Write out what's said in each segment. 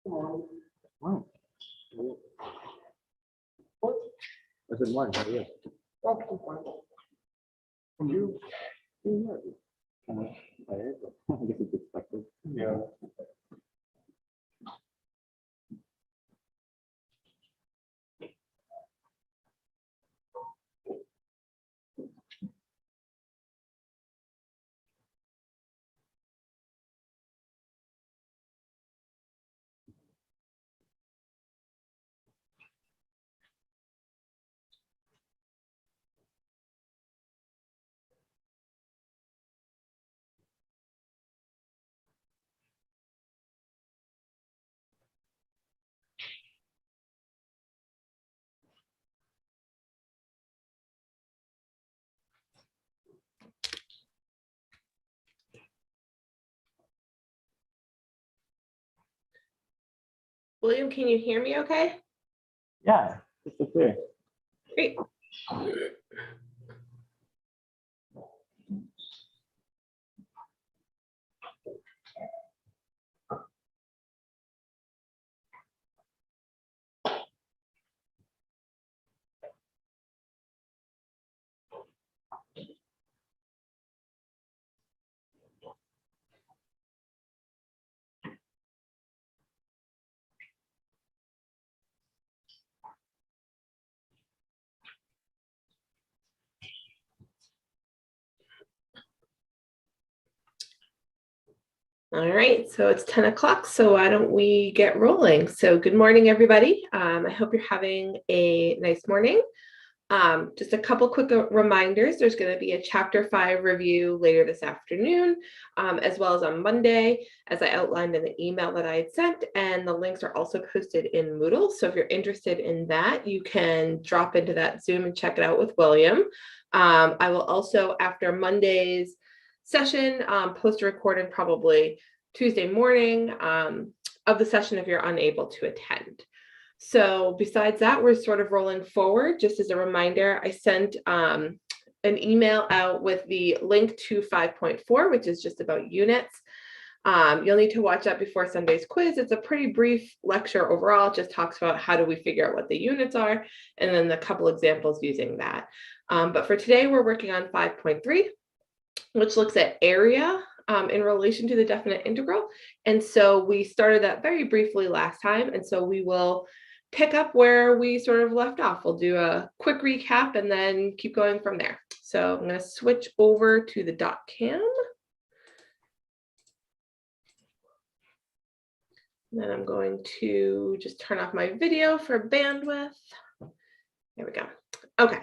One. I said one. How do you? You? I guess it's expected. Yeah. William, can you hear me okay? Yeah, it's clear. Great. All right, so it's 10 o'clock, so why don't we get rolling? So good morning, everybody. I hope you're having a nice morning. Just a couple quick reminders. There's going to be a Chapter 5 review later this afternoon, as well as on Monday, as I outlined in the email that I had sent, and the links are also posted in Moodle. So if you're interested in that, you can drop into that Zoom and check it out with William. I will also, after Monday's session, post a recording probably Tuesday morning of the session if you're unable to attend. So besides that, we're sort of rolling forward. Just as a reminder, I sent an email out with the link to 5.4, which is just about units. You'll need to watch that before Sunday's quiz. It's a pretty brief lecture overall. It just talks about how do we figure out what the units are, and then a couple examples using that. But for today, we're working on 5.3, which looks at area in relation to the definite integral. And so we started that very briefly last time. And so we will pick up where we sort of left off. We'll do a quick recap and then keep going from there. So I'm going to switch over to the .cam. And then I'm going to just turn off my video for bandwidth. There we go. Okay.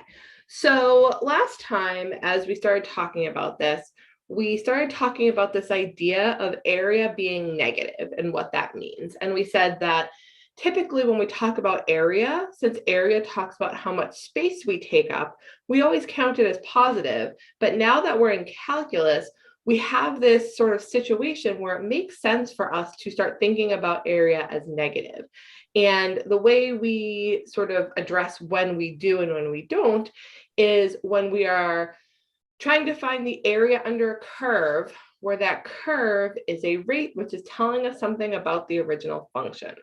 So last time, as we started talking about this, we started talking about this idea of area being negative and what that means. And we said that typically when we talk about area, since area talks about how much space we take up, we always count it as positive. But now that we're in calculus, we have this sort of situation where it makes sense for us to start thinking about area as negative. And the way we sort of address when we do and when we don't is when we are trying to find the area under a curve where that curve is a rate, which is telling us something about the original function.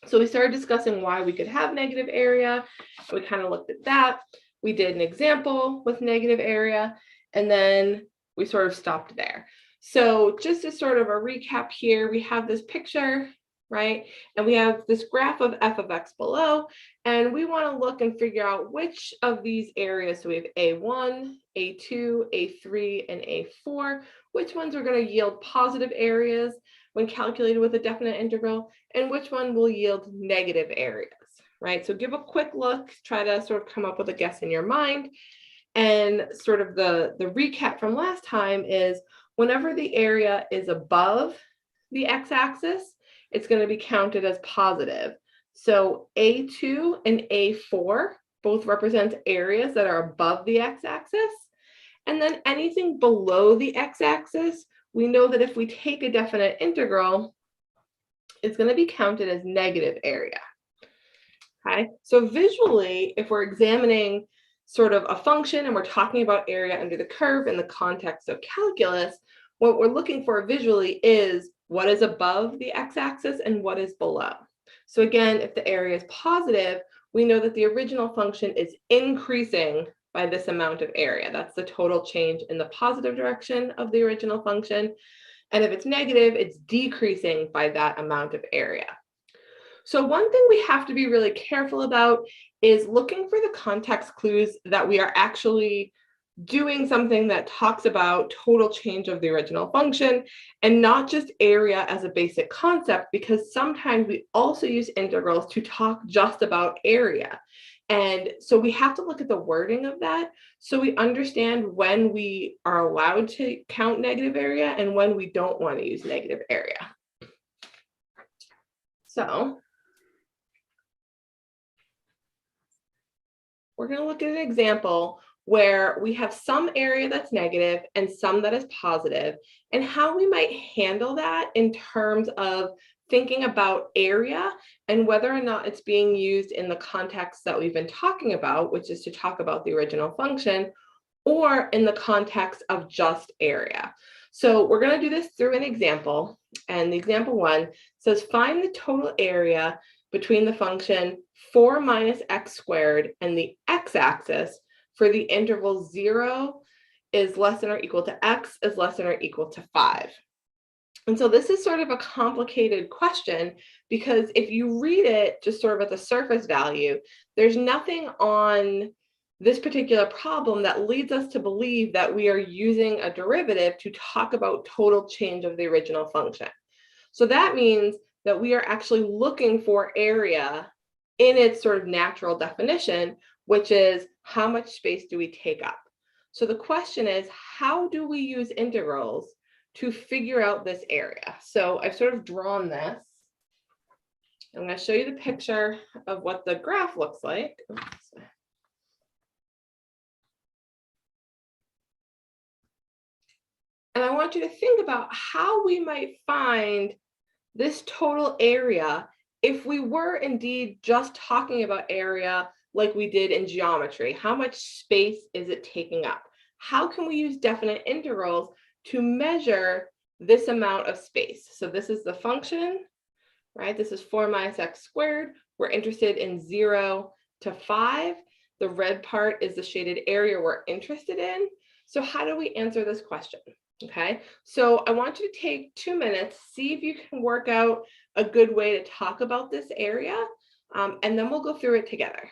So we started discussing why we could have negative area. We kind of looked at that. We did an example with negative area, and then we sort of stopped there. So just as sort of a recap here, we have this picture, right? And we have this graph of f of x below, and we want to look and figure out which of these areas, so we have A1, A2, A3, and A4, which ones are going to yield positive areas when calculated with a definite integral, and which one will yield negative areas, right? So give a quick look, try to sort of come up with a guess in your mind. And sort of the recap from last time is whenever the area is above the x-axis, it's going to be counted as positive. So A2 and A4 both represent areas that are above the x-axis. And then anything below the x-axis, we know that if we take a definite integral, it's going to be counted as negative area. Okay, so visually, if we're examining sort of a function and we're talking about area under the curve in the context of calculus, what we're looking for visually is what is above the x-axis and what is below. So again, if the area is positive, we know that the original function is increasing by this amount of area. That's the total change in the positive direction of the original function. And if it's negative, it's decreasing by that amount of area. So one thing we have to be really careful about is looking for the context clues that we are actually doing something that talks about total change of the original function and not just area as a basic concept, because sometimes we also use integrals to talk just about area. And so we have to look at the wording of that so we understand when we are allowed to count negative area and when we don't want to use negative area. So we're going to look at an example where we have some area that's negative and some that is positive, and how we might handle that in terms of thinking about area and whether or not it's being used in the context that we've been talking about, which is to talk about the original function, or in the context of just area. So we're going to do this through an example. And the example 1 says, find the total area between the function 4 minus x squared and the x-axis for the interval 0 is less than or equal to x is less than or equal to 5. And so this is sort of a complicated question, because if you read it just sort of at the surface value, there's nothing on this particular problem that leads us to believe that we are using a derivative to talk about total change of the original function. So that means that we are actually looking for area in its sort of natural definition, which is how much space do we take up? So the question is, how do we use integrals to figure out this area? So I've sort of drawn this. I'm going to show you the picture of what the graph looks like. Oops. And I want you to think about how we might find this total area if we were indeed just talking about area like we did in geometry. How much space is it taking up? How can we use definite integrals to measure this amount of space? So this is the function, right? This is 4 minus x squared. We're interested in 0 to 5. The red part is the shaded area we're interested in. So how do we answer this question? Okay, so I want you to take 2 minutes, see if you can work out a good way to talk about this area, and then we'll go through it together.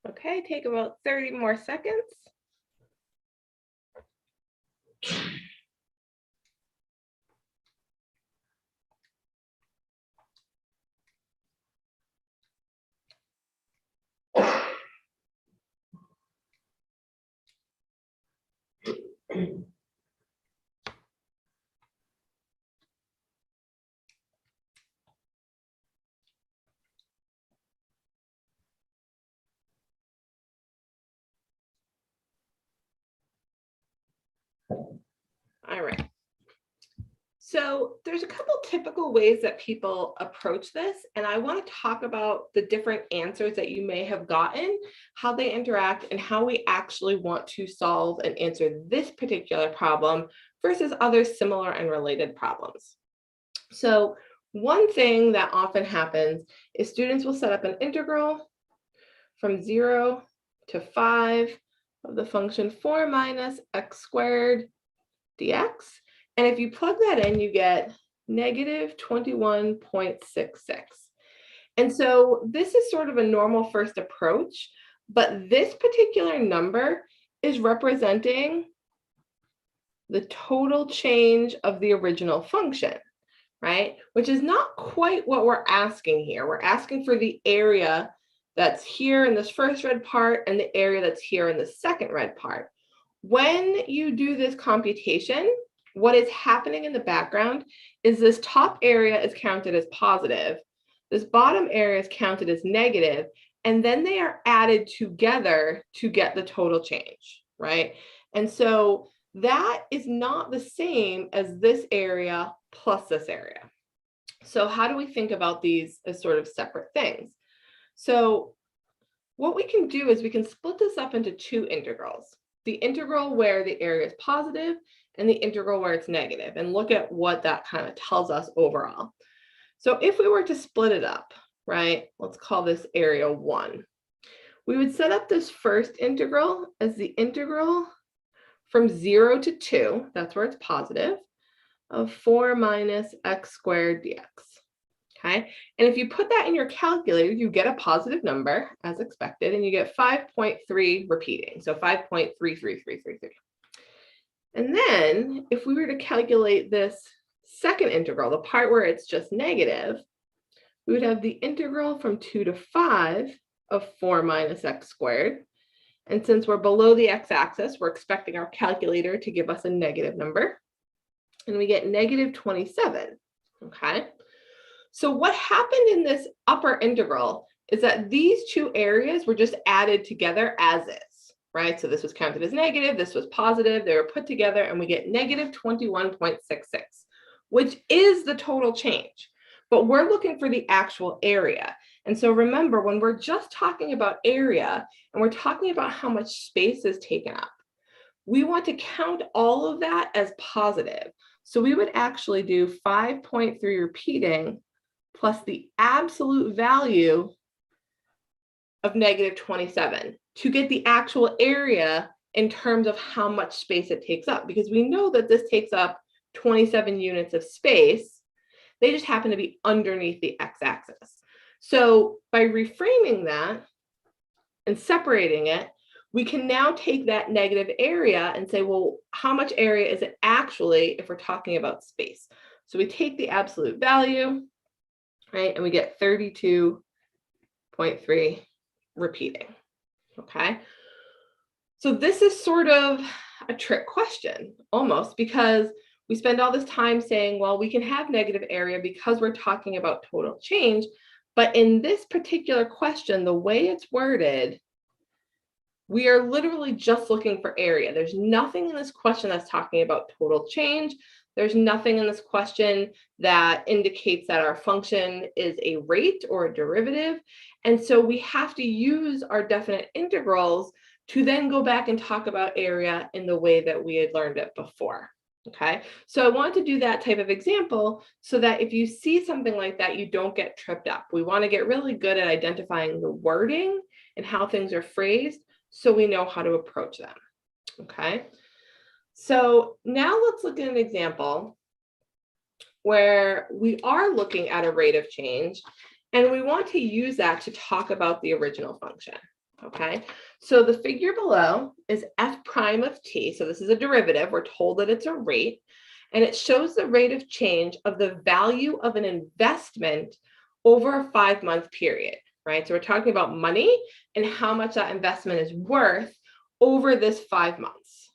Okay, take about 30 more seconds. All right. So there's a couple typical ways that people approach this, and I want to talk about the different answers that you may have gotten, how they interact, and how we actually want to solve and answer this particular problem versus other similar and related problems. So one thing that often happens is students will set up an integral from 0 to 5 of the function 4 minus x squared dx. And if you plug that in, you get negative 21.66. And so this is sort of a normal first approach, but this particular number is representing the total change of the original function, right? Which is not quite what we're asking here. We're asking for the area that's here in this first red part and the area that's here in the second red part. When you do this computation, what is happening in the background is this top area is counted as positive, this bottom area is counted as negative, and then they are added together to get the total change, right? And so that is not the same as this area plus this area. So how do we think about these as sort of separate things? So what we can do is we can split this up into two integrals. The integral where the area is positive and the integral where it's negative, and look at what that kind of tells us overall. So if we were to split it up, right, let's call this area 1. We would set up this first integral as the integral from 0 to 2, that's where it's positive, of 4 minus x squared dx. Okay, and if you put that in your calculator, you get a positive number as expected, and you get 5.3 repeating, so 5.33333. And then if we were to calculate this second integral, the part where it's just negative, we would have the integral from 2 to 5 of 4 minus x squared. And since we're below the x-axis, we're expecting our calculator to give us a negative number. And we get negative 27, okay? So what happened in this upper integral is that these two areas were just added together as is, right? So this was counted as negative, this was positive, they were put together, and we get negative 21.66, which is the total change. But we're looking for the actual area. And so remember, when we're just talking about area, and we're talking about how much space is taken up, we want to count all of that as positive. So we would actually do 5.3 repeating plus the absolute value of negative 27 to get the actual area in terms of how much space it takes up, because we know that this takes up 27 units of space. They just happen to be underneath the x-axis. So by reframing that and separating it, we can now take that negative area and say, well, how much area is it actually if we're talking about space? So we take the absolute value, right, and we get 32.3 repeating, okay? So this is sort of a trick question, almost, because we spend all this time saying, well, we can have negative area because we're talking about total change, but in this particular question, the way it's worded, we are literally just looking for area. There's nothing in this question that's talking about total change. There's nothing in this question that indicates that our function is a rate or a derivative. And so we have to use our definite integrals to then go back and talk about area in the way that we had learned it before. Okay, so I want to do that type of example so that if you see something like that, you don't get tripped up. We want to get really good at identifying the wording and how things are phrased so we know how to approach them. Okay, so now let's look at an example where we are looking at a rate of change and we want to use that to talk about the original function. Okay, so the figure below is f prime of t. So this is a derivative. We're told that it's a rate, and it shows the rate of change of the value of an investment over a 5-month period, right? So we're talking about money and how much that investment is worth over this 5 months.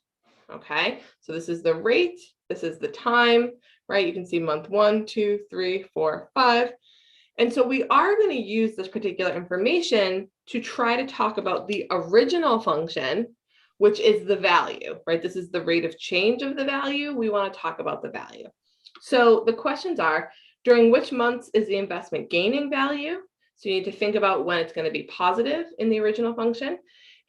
Okay, so this is the rate, this is the time, right? You can see month 1, 2, 3, 4, 5. And so we are going to use this particular information to try to talk about the original function, which is the value, right? This is the rate of change of the value. We want to talk about the value. So the questions are, during which months is the investment gaining value? So you need to think about when it's going to be positive in the original function.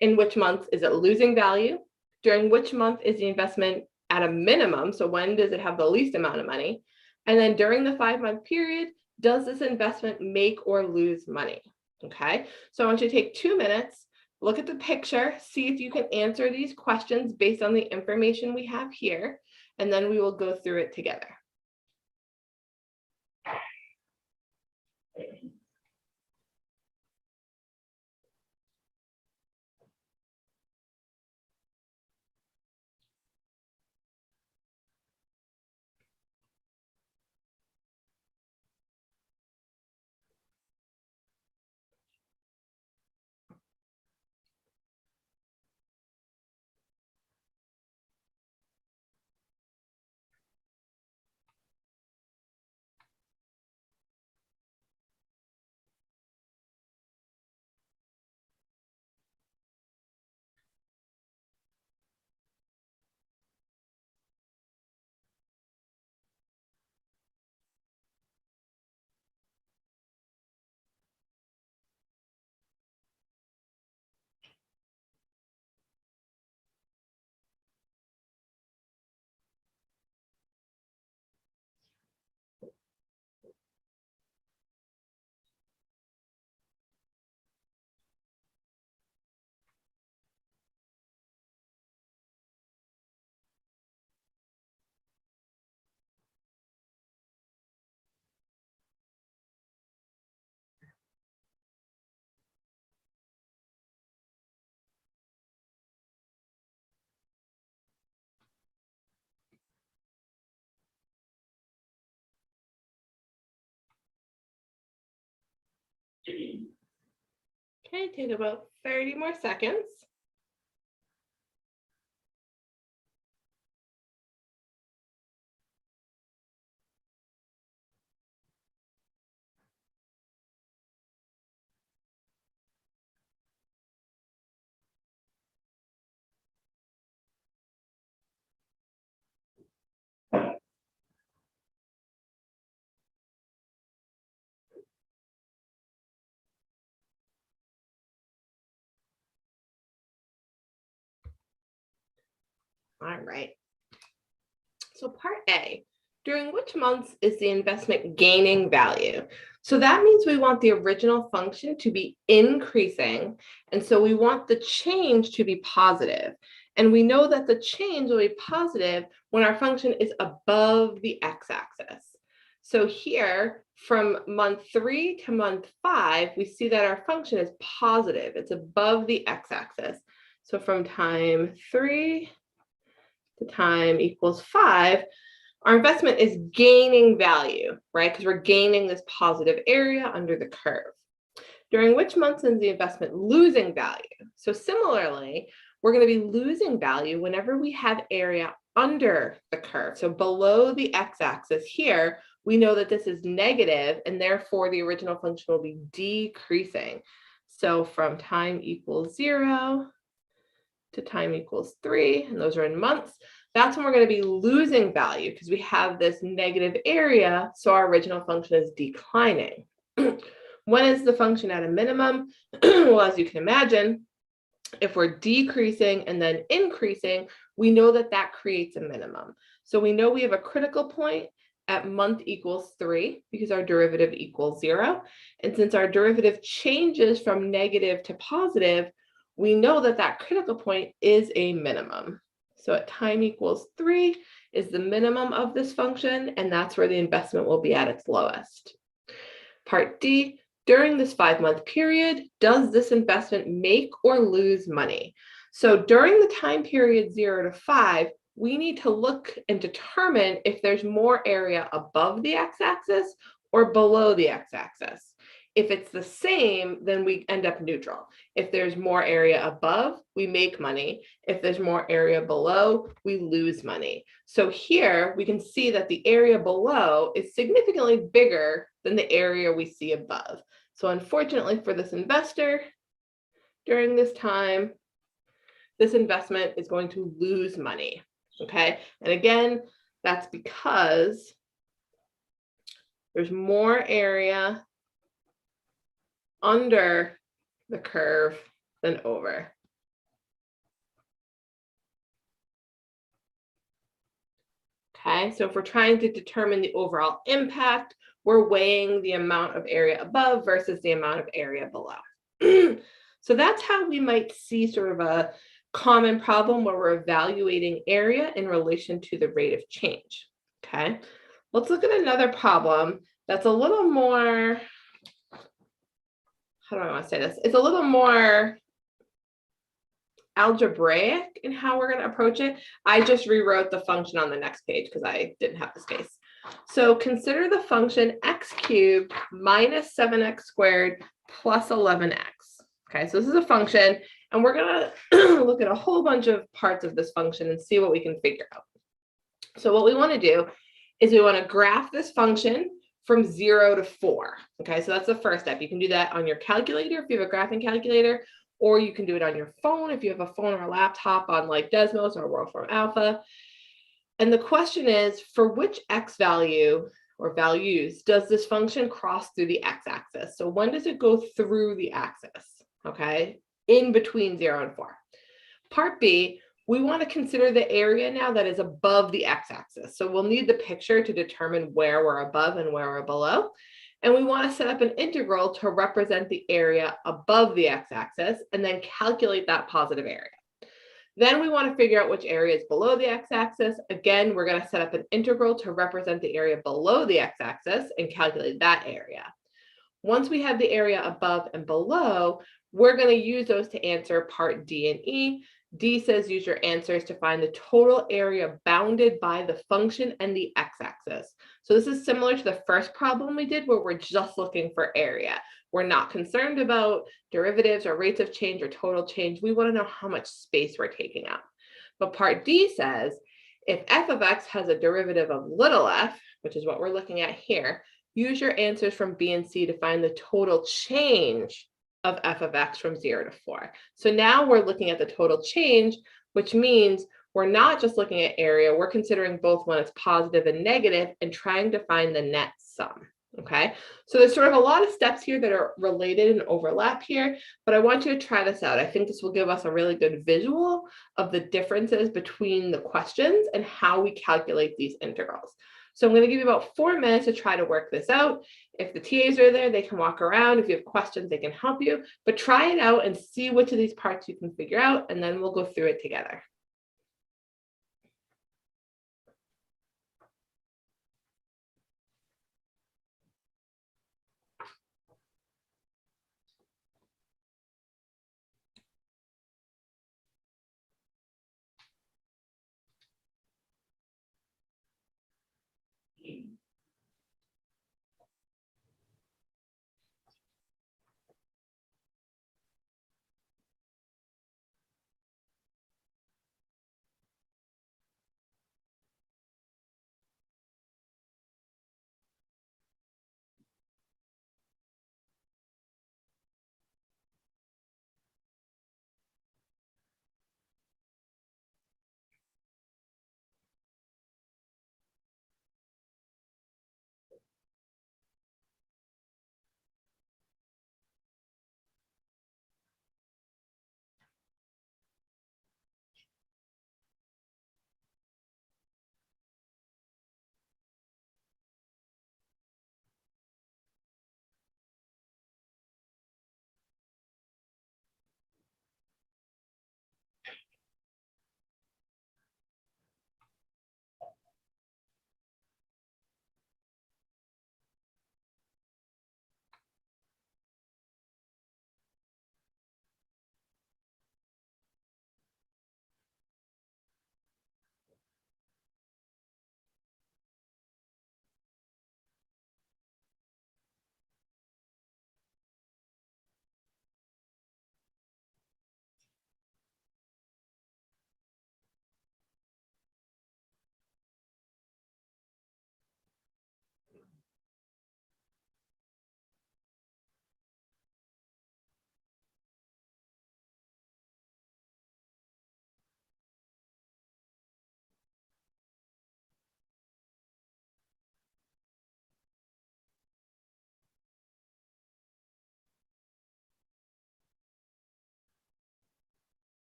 In which month is it losing value? During which month is the investment at a minimum? So when does it have the least amount of money? And then during the 5-month period, does this investment make or lose money? Okay, so I want you to take 2 minutes, look at the picture, see if you can answer these questions based on the information we have here, and then we will go through it together. Okay, take about 30 more seconds. All right. So part A, during which months is the investment gaining value? So that means we want the original function to be increasing. And so we want the change to be positive. And we know that the change will be positive when our function is above the x-axis. So here, from month 3 to month 5, we see that our function is positive. It's above the x-axis. So from time 3 to time equals 5, our investment is gaining value, right? Because we're gaining this positive area under the curve. During which months is the investment losing value? So similarly, we're going to be losing value whenever we have area under the curve. So below the x-axis here, we know that this is negative, and therefore the original function will be decreasing. So from time equals 0 to time equals 3, and those are in months, that's when we're going to be losing value because we have this negative area, so our original function is declining. When is the function at a minimum? Well, as you can imagine, if we're decreasing and then increasing, we know that that creates a minimum. So we know we have a critical point at month equals 3 because our derivative equals 0. And since our derivative changes from negative to positive, we know that that critical point is a minimum. So at time equals 3 is the minimum of this function, and that's where the investment will be at its lowest. Part D, during this 5-month period, does this investment make or lose money? So during the time period 0 to 5, we need to look and determine if there's more area above the x-axis or below the x-axis. If it's the same, then we end up neutral. If there's more area above, we make money. If there's more area below, we lose money. So here we can see that the area below is significantly bigger than the area we see above. So unfortunately for this investor, during this time, this investment is going to lose money, okay? And again, that's because there's more area under the curve than over. Okay, so if we're trying to determine the overall impact, we're weighing the amount of area above versus the amount of area below. So that's how we might see sort of a common problem where we're evaluating area in relation to the rate of change. Okay, let's look at another problem that's a little more, how do I want to say this? It's a little more algebraic in how we're going to approach it. I just rewrote the function on the next page because I didn't have the space. So consider the function x cubed minus 7x squared plus 11x. Okay, so this is a function, and we're going to look at a whole bunch of parts of this function and see what we can figure out. So what we want to do is we want to graph this function from 0 to 4. Okay, so that's the first step. You can do that on your calculator if you have a graphing calculator, or you can do it on your phone if you have a phone or a laptop on like Desmos or WorldForm Alpha. And the question is, for which x value or values does this function cross through the x-axis? So when does it go through the axis? Okay, in between 0 and 4. Part B, we want to consider the area now that is above the x-axis. So we'll need the picture to determine where we're above and where we're below. And we want to set up an integral to represent the area above the x-axis and then calculate that positive area. Then we want to figure out which area is below the x-axis. Again, we're going to set up an integral to represent the area below the x-axis and calculate that area. Once we have the area above and below, we're going to use those to answer part D and E. D says use your answers to find the total area bounded by the function and the x-axis. So this is similar to the first problem we did where we're just looking for area. We're not concerned about derivatives or rates of change or total change. We want to know how much space we're taking up. But part D says if f of x has a derivative of little f, which is what we're looking at here, use your answers from B and C to find the total change of f of x from 0 to 4. So now we're looking at the total change, which means we're not just looking at area, we're considering both when it's positive and negative and trying to find the net sum. Okay, so there's sort of a lot of steps here that are related and overlap here, but I want you to try this out. I think this will give us a really good visual of the differences between the questions and how we calculate these integrals. So I'm going to give you about 4 minutes to try to work this out. If the TAs are there, they can walk around. If you have questions, they can help you, but try it out and see which of these parts you can figure out, and then we'll go through it together.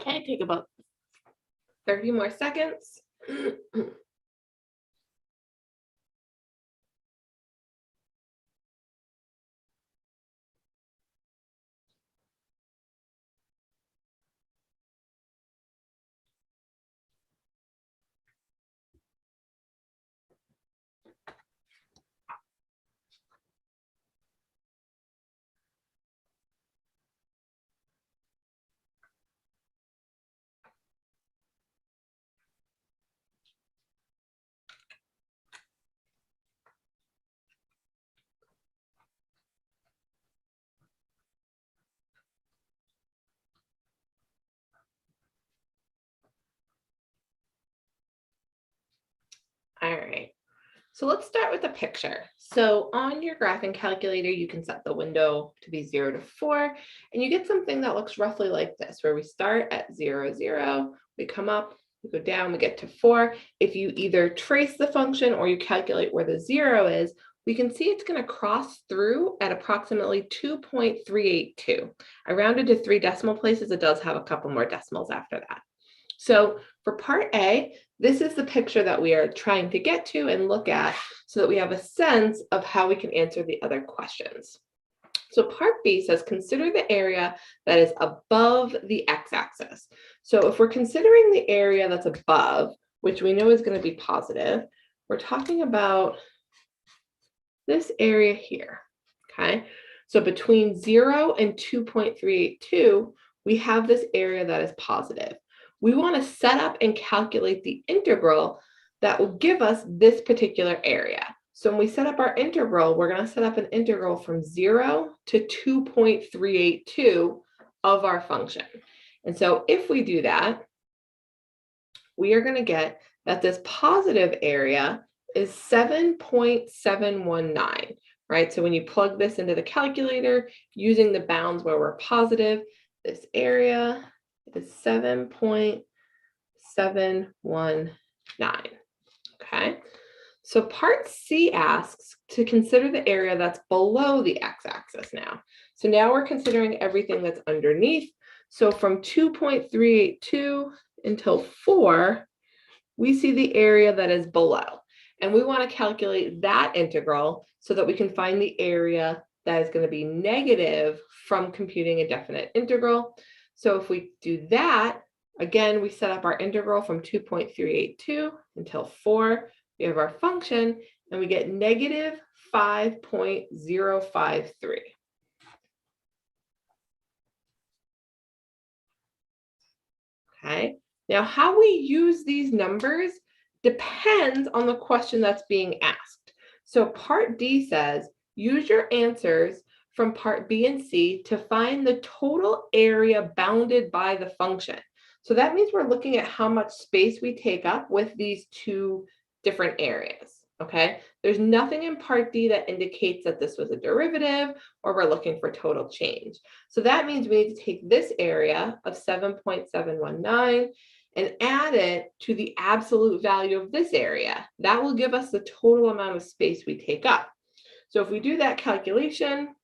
Okay, take about 30 more seconds. All right, so let's start with a picture. So on your graphing calculator, you can set the window to be 0 to 4, and you get something that looks roughly like this, where we start at 0, 0, we come up, we go down, we get to 4. If you either trace the function or you calculate where the 0 is, we can see it's going to cross through at approximately 2.382. I rounded to 3 decimal places. It does have a couple more decimals after that. So for part A, this is the picture that we are trying to get to and look at so that we have a sense of how we can answer the other questions. So part B says, consider the area that is above the x-axis. So if we're considering the area that's above, which we know is going to be positive, we're talking about this area here, okay? So between 0 and 2.382, we have this area that is positive. We want to set up and calculate the integral that will give us this particular area. So when we set up our integral, we're going to set up an integral from 0 to 2.382 of our function. And so if we do that, we are going to get that this positive area is 7.719, right? So when you plug this into the calculator, using the bounds where we're positive, this area is 7.719, okay? So part C asks to consider the area that's below the x-axis now. So now we're considering everything that's underneath. So from 2.382 until 4, we see the area that is below. And we want to calculate that integral so that we can find the area that is going to be negative from computing a definite integral. So if we do that, again, we set up our integral from 2.382 until 4. We have our function, and we get negative 5.053. Okay, now how we use these numbers depends on the question that's being asked. So part D says, use your answers from part B and C to find the total area bounded by the function. So that means we're looking at how much space we take up with these two different areas. Okay, there's nothing in part D that indicates that this was a derivative or we're looking for total change. So that means we need to take this area of 7.719 and add it to the absolute value of this area. That will give us the total amount of space we take up. So if we do that calculation,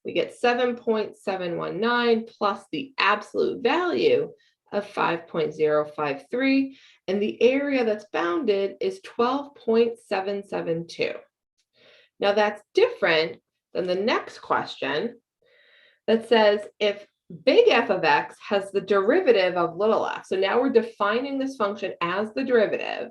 we get 7.719 plus the absolute value of 5.053, and the area that's bounded is 12.772. Now that's different than the next question that says if big F of x has the derivative of little f. So now we're defining this function as the derivative.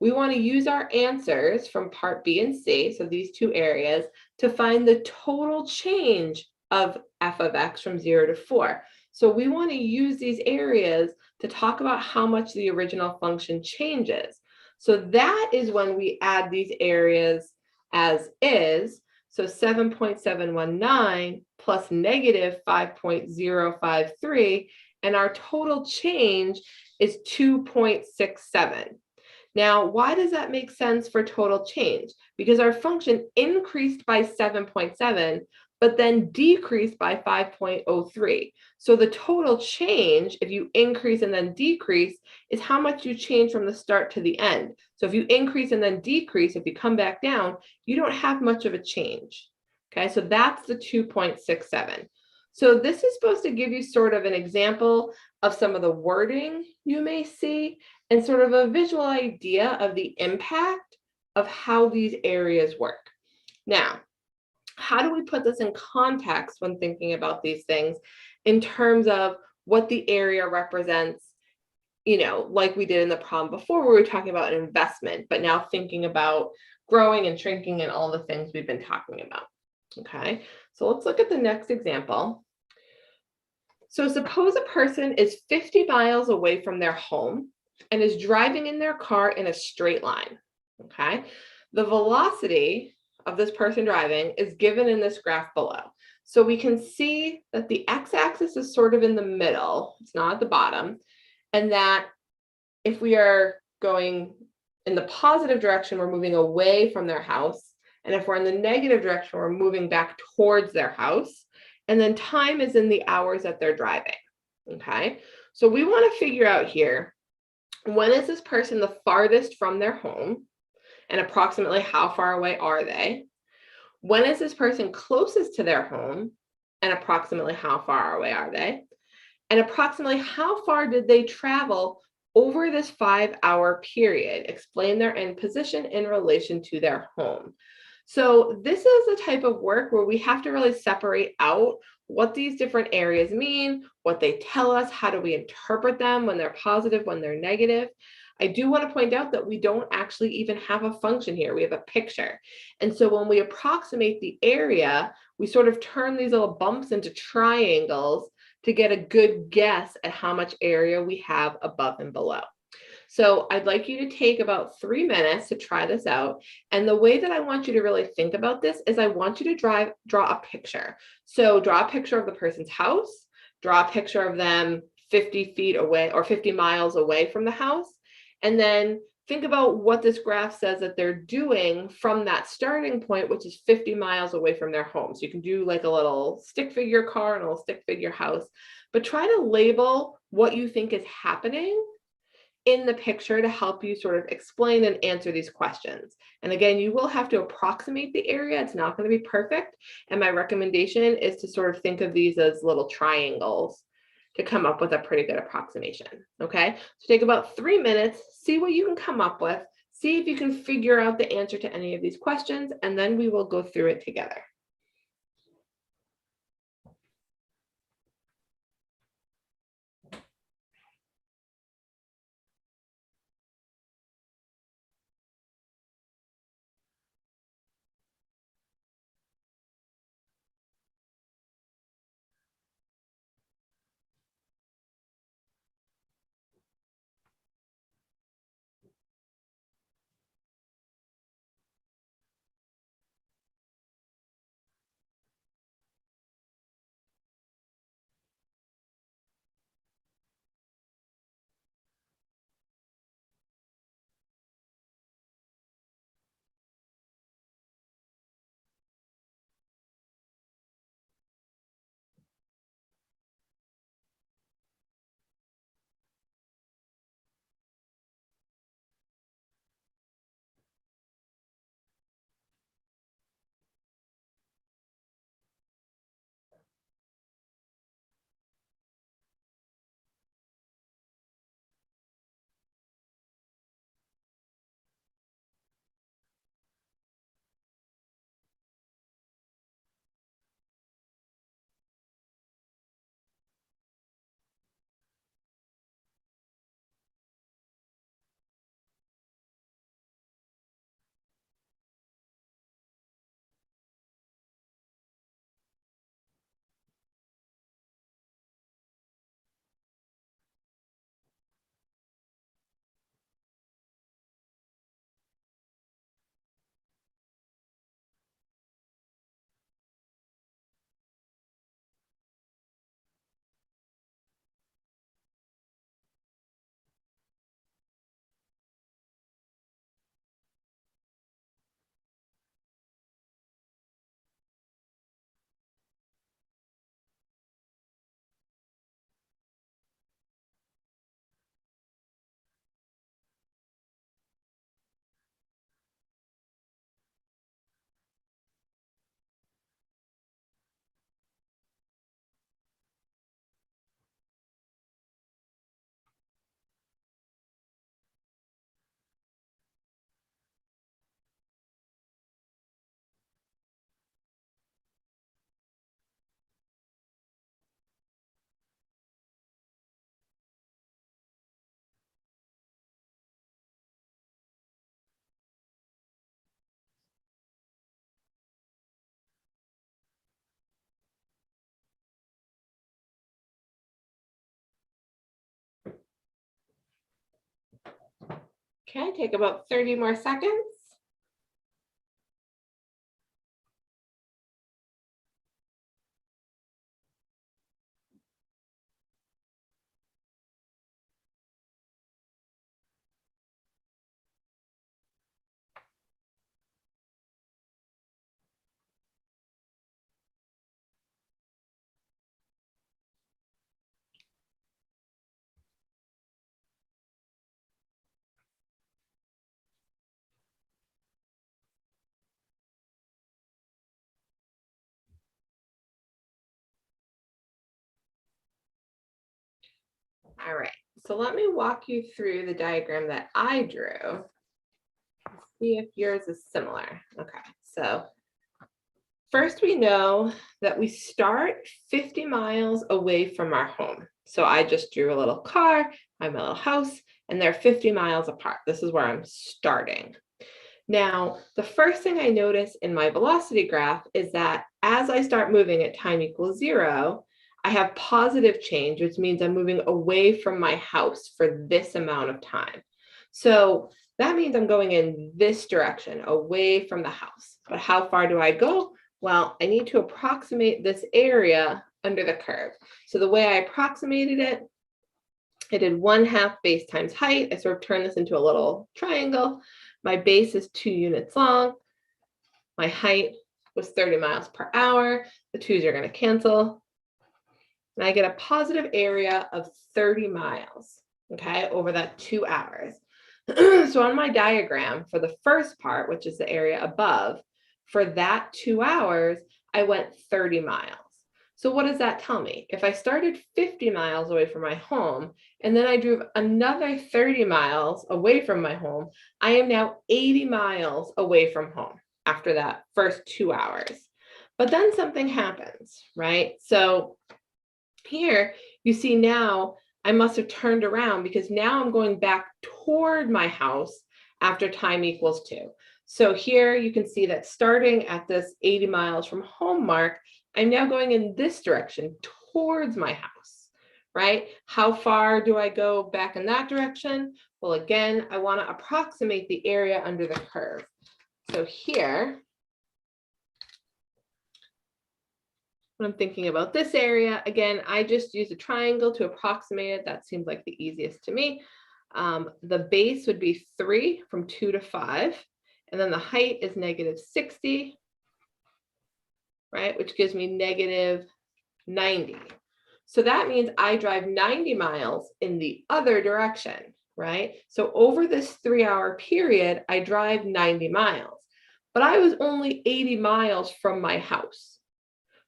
We want to use our answers from part B and C, so these two areas, to find the total change of f of x from 0 to 4. So we want to use these areas to talk about how much the original function changes. So that is when we add these areas as is. So 7.719 plus negative 5.053, and our total change is 2.67. Now, why does that make sense for total change? Because our function increased by 7.7, but then decreased by 5.03. So the total change, if you increase and then decrease, is how much you change from the start to the end. So if you increase and then decrease, if you come back down, you don't have much of a change. Okay, so that's the 2.67. So this is supposed to give you sort of an example of some of the wording you may see and sort of a visual idea of the impact of how these areas work. Now, how do we put this in context when thinking about these things in terms of what the area represents, like we did in the problem before, where we were talking about an investment, but now thinking about growing and shrinking and all the things we've been talking about. Okay, so let's look at the next example. So suppose a person is 50 miles away from their home and is driving in their car in a straight line. Okay, the velocity of this person driving is given in this graph below. So we can see that the x-axis is sort of in the middle, it's not at the bottom, and that if we are going in the positive direction, we're moving away from their house, and if we're in the negative direction, we're moving back towards their house, and then time is in the hours that they're driving. Okay, so we want to figure out here, when is this person the farthest from their home, and approximately how far away are they? When is this person closest to their home, and approximately how far away are they? And approximately how far did they travel over this 5-hour period? Explain their end position in relation to their home. So this is the type of work where we have to really separate out what these different areas mean, what they tell us, how do we interpret them when they're positive, when they're negative. I do want to point out that we don't actually even have a function here. We have a picture. And so when we approximate the area, we sort of turn these little bumps into triangles to get a good guess at how much area we have above and below. So I'd like you to take about 3 minutes to try this out. And the way that I want you to really think about this is I want you to draw a picture. So draw a picture of the person's house, draw a picture of them 50 feet away or 50 miles away from the house, and then think about what this graph says that they're doing from that starting point, which is 50 miles away from their home. So you can do like a little stick figure car and a little stick figure house, but try to label what you think is happening in the picture to help you sort of explain and answer these questions. And again, you will have to approximate the area. It's not going to be perfect. And my recommendation is to sort of think of these as little triangles to come up with a pretty good approximation. Okay, so take about 3 minutes, see what you can come up with, see if you can figure out the answer to any of these questions, and then we will go through it together. Okay, take about 30 more seconds. All right, so let me walk you through the diagram that I drew. See if yours is similar. Okay, so first we know that we start 50 miles away from our home. So I just drew a little car, my little house, and they're 50 miles apart. This is where I'm starting. Now, the first thing I notice in my velocity graph is that as I start moving at time equals 0, I have positive change, which means I'm moving away from my house for this amount of time. So that means I'm going in this direction, away from the house. But how far do I go? Well, I need to approximate this area under the curve. So the way I approximated it, I did 1/2 base times height. I sort of turned this into a little triangle. My base is 2 units long. My height was 30 miles per hour. The 2's are going to cancel. And I get a positive area of 30 miles, okay, over that 2 hours. So on my diagram for the first part, which is the area above, for that 2 hours, I went 30 miles. So what does that tell me? If I started 50 miles away from my home, and then I drove another 30 miles away from my home, I am now 80 miles away from home after that first 2 hours. But then something happens, right? So here you see now I must have turned around because now I'm going back toward my house after time equals 2. So here you can see that starting at this 80 miles from home mark, I'm now going in this direction towards my house, right? How far do I go back in that direction? Well, again, I want to approximate the area under the curve. So here, when I'm thinking about this area, again, I just use a triangle to approximate it. That seems like the easiest to me. The base would be 3 from 2 to 5. And then the height is -60, right? Which gives me -90. So that means I drive 90 miles in the other direction, right? So over this 3-hour period, I drive 90 miles, but I was only 80 miles from my house,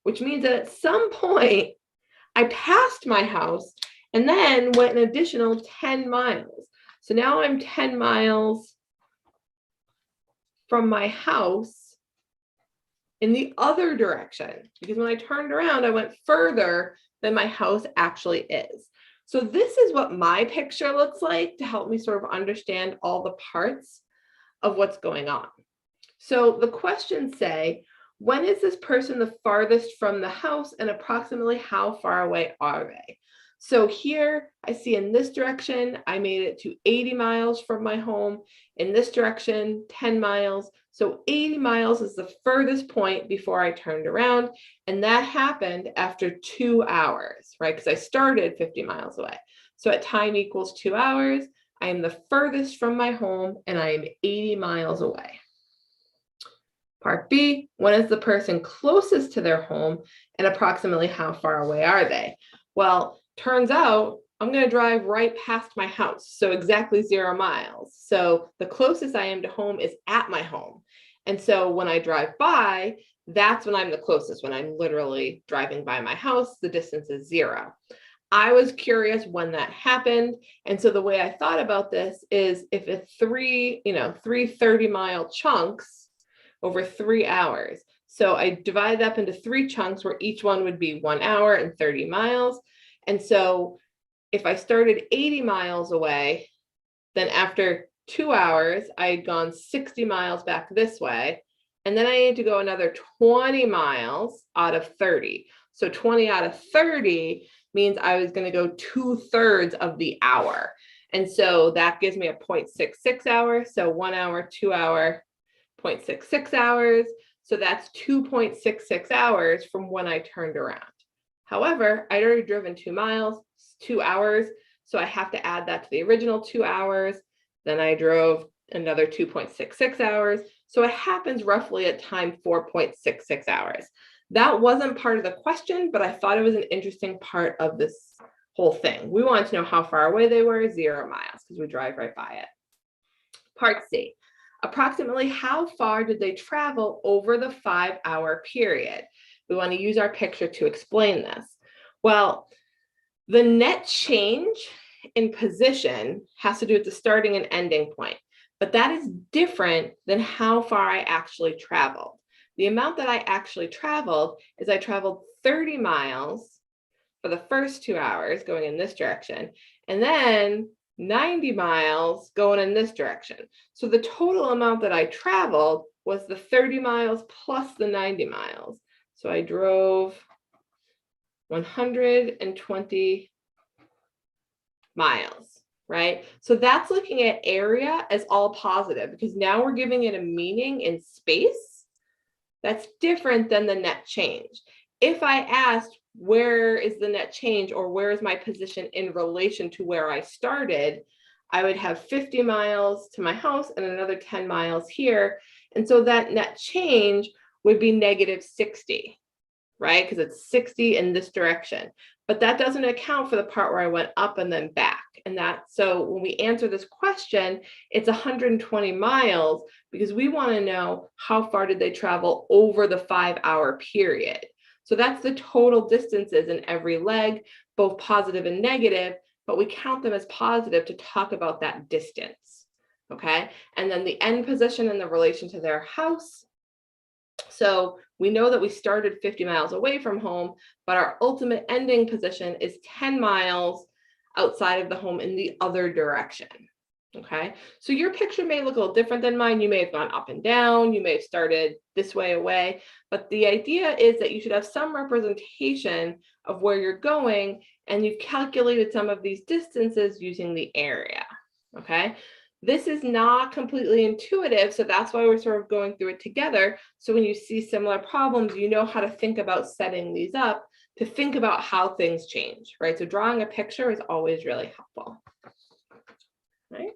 which means that at some point I passed my house and then went an additional 10 miles. So now I'm 10 miles from my house in the other direction, because when I turned around, I went further than my house actually is. So this is what my picture looks like to help me sort of understand all the parts of what's going on. So the questions say, when is this person the farthest from the house and approximately how far away are they? So here I see in this direction, I made it to 80 miles from my home. In this direction, 10 miles. So 80 miles is the furthest point before I turned around. And that happened after 2 hours, right? Because I started 50 miles away. So at time equals 2 hours, I am the furthest from my home and I am 80 miles away. Part B, when is the person closest to their home and approximately how far away are they? Well, turns out I'm going to drive right past my house, so exactly 0 miles. So the closest I am to home is at my home. And so when I drive by, that's when I'm the closest. When I'm literally driving by my house, the distance is 0. I was curious when that happened. And so the way I thought about this is if it's three 30-mile chunks over 3 hours. So I divided up into 3 chunks where each one would be 1 hour and 30 miles. And so if I started 80 miles away, then after 2 hours, I had gone 60 miles back this way. And then I need to go another 20 miles out of 30. So 20 out of 30 means I was going to go 2/3 of the hour. And so that gives me a 0.66 hours. So 1 hour, 2 hour, 0.66 hours. So that's 2.66 hours from when I turned around. However, I'd already driven 2 miles, 2 hours. So I have to add that to the original 2 hours. Then I drove another 2.66 hours. So it happens roughly at time 4.66 hours. That wasn't part of the question, but I thought it was an interesting part of this whole thing. We wanted to know how far away they were, 0 miles, because we drive right by it. Part C, approximately how far did they travel over the 5-hour period? We want to use our picture to explain this. Well, the net change in position has to do with the starting and ending point, but that is different than how far I actually traveled. The amount that I actually traveled is I traveled 30 miles for the first 2 hours going in this direction, and then 90 miles going in this direction. So the total amount that I traveled was the 30 miles plus the 90 miles. So I drove 120 miles, right? So that's looking at area as all positive, because now we're giving it a meaning in space that's different than the net change. If I asked, where is the net change, or where is my position in relation to where I started, I would have 50 miles to my house and another 10 miles here. And so that net change would be -60, right? Because it's 60 in this direction. But that doesn't account for the part where I went up and then back. And so when we answer this question, it's 120 miles, because we want to know how far did they travel over the 5-hour period. So that's the total distances in every leg, both positive and negative, but we count them as positive to talk about that distance, okay? And then the end position in the relation to their house. So we know that we started 50 miles away from home, but our ultimate ending position is 10 miles outside of the home in the other direction, okay? So your picture may look a little different than mine. You may have gone up and down. You may have started this way away, but the idea is that you should have some representation of where you're going, and you've calculated some of these distances using the area, okay? This is not completely intuitive, so that's why we're sort of going through it together. So when you see similar problems, you know how to think about setting these up to think about how things change, right? So drawing a picture is always really helpful, right?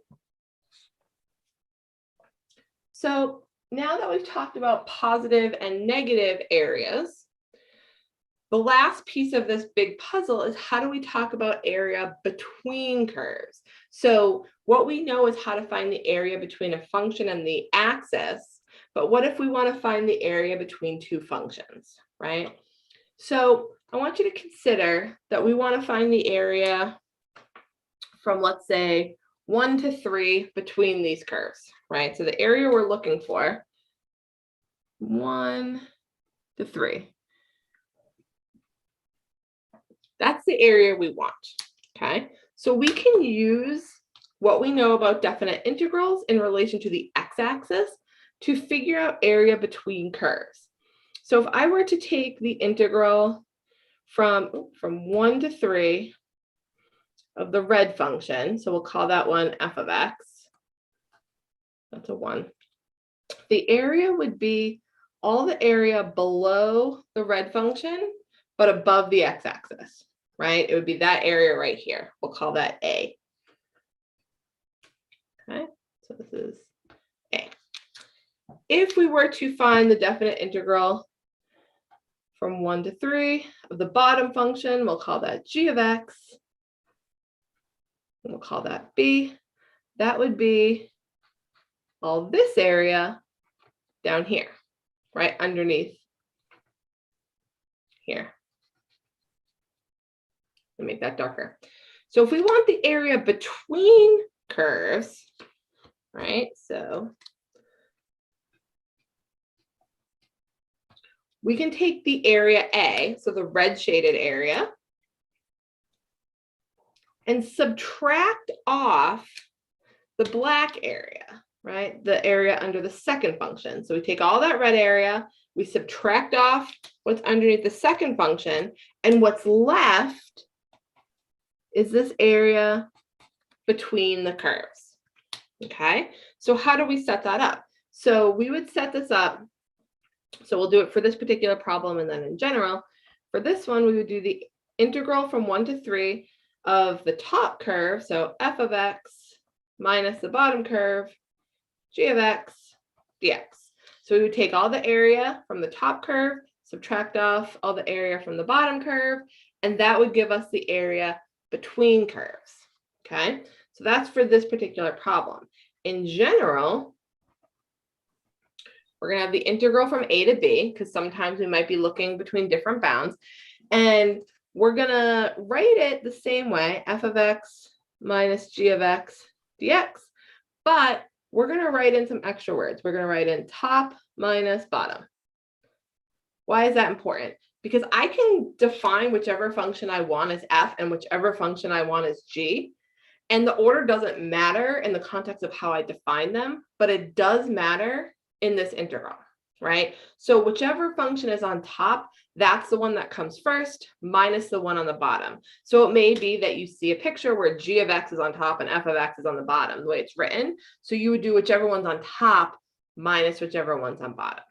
So now that we've talked about positive and negative areas, the last piece of this big puzzle is, how do we talk about area between curves? So what we know is how to find the area between a function and the axis, but what if we want to find the area between two functions, right? So I want you to consider that we want to find the area from, let's say, 1 to 3 between these curves, right? So the area we're looking for, 1 to 3. That's the area we want, okay? So we can use what we know about definite integrals in relation to the x-axis to figure out area between curves. So if I were to take the integral from 1 to 3 of the red function, so we'll call that one f of x, that's a 1. The area would be all the area below the red function, but above the x-axis, right? It would be that area right here. We'll call that A. Okay, so this is A. If we were to find the definite integral from 1 to 3 of the bottom function, we'll call that g of x. And we'll call that B. That would be all this area down here, right underneath here. Let me make that darker. So if we want the area between curves, right? So we can take the area A, so the red shaded area, and subtract off the black area, right? The area under the second function. So we take all that red area, we subtract off what's underneath the second function, and what's left is this area between the curves. Okay, so how do we set that up? So we would set this up. So we'll do it for this particular problem, and then in general, for this one, we would do the integral from 1 to 3 of the top curve, so f of x minus the bottom curve, g of x dx. So we would take all the area from the top curve, subtract off all the area from the bottom curve, and that would give us the area between curves. Okay, so that's for this particular problem. In general, we're going to have the integral from a to b, because sometimes we might be looking between different bounds. And we're going to write it the same way, f of x minus g of x dx. But we're going to write in some extra words. We're going to write in top minus bottom. Why is that important? Because I can define whichever function I want as f and whichever function I want as g. And the order doesn't matter in the context of how I define them, but it does matter in this integral, right? So whichever function is on top, that's the one that comes first, minus the one on the bottom. So it may be that you see a picture where g of x is on top and f of x is on the bottom, the way it's written. So you would do whichever one's on top minus whichever one's on bottom.